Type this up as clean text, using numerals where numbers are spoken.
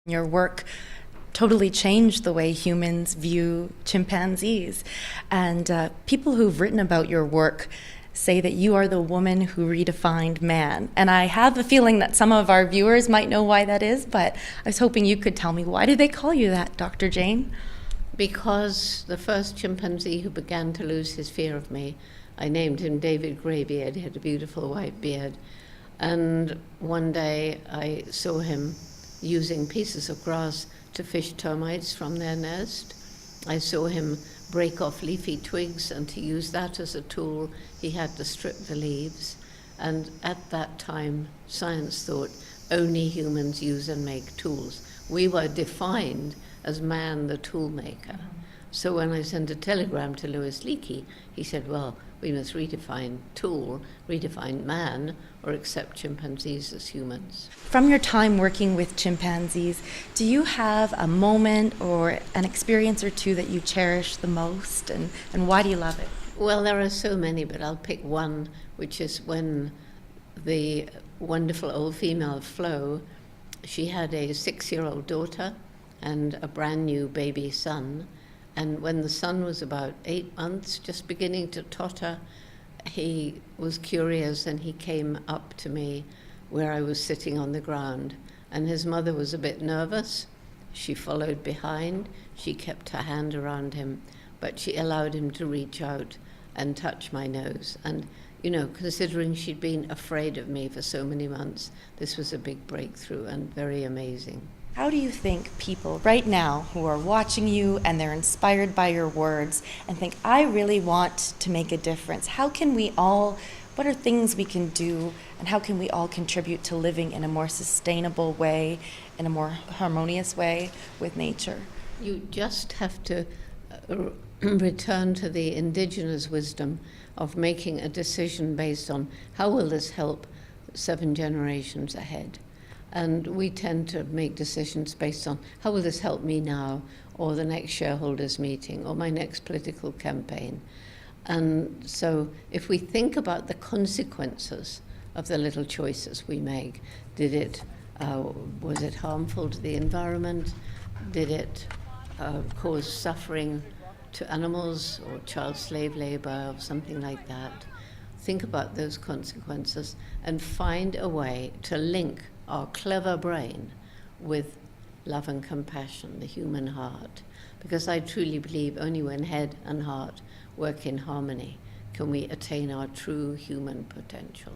Your work totally changed the way humans view chimpanzees. And people who've written about your work say that you are the woman who redefined man. And I have a feeling that some of our viewers might know why that is, but I was hoping you could tell me, why do they call you that, Dr. Jane? Because the first chimpanzee who began to lose his fear of me, I named him David Greybeard. He had a beautiful white beard. And one day I saw him using pieces of grass to fish termites from their nest. I saw him break off leafy twigs, and to use that as a tool, he had to strip the leaves. And at that time, science thought only humans use and make tools. We were defined as man, the tool maker. So when I sent a telegram to Louis Leakey, he said, well, we must redefine tool, redefine man, or accept chimpanzees as humans. From your time working with chimpanzees, do you have a moment or an experience or two that you cherish the most, and why do you love it? Well, there are so many, but I'll pick one, which is when the wonderful old female Flo, she had a 6-year-old daughter and a brand new baby son. And when the son was about 8 months, just beginning to totter, he was curious and he came up to me where I was sitting on the ground. And his mother was a bit nervous. She followed behind. She kept her hand around him, but she allowed him to reach out and touch my nose. And, you know, considering she'd been afraid of me for so many months, this was a big breakthrough and very amazing. How do you think people right now who are watching you and they're inspired by your words and think, I really want to make a difference, what are things we can do, and how can we all contribute to living in a more sustainable way, in a more harmonious way with nature? You just have to return to the Indigenous wisdom of making a decision based on how will this help 7 generations ahead. And we tend to make decisions based on how will this help me now, or the next shareholders meeting, or my next political campaign. And so if we think about the consequences of the little choices we make, was it harmful to the environment? Did it cause suffering to animals or child slave labor or something like that? Think about those consequences and find a way to link our clever brain with love and compassion, the human heart. Because I truly believe only when head and heart work in harmony can we attain our true human potential.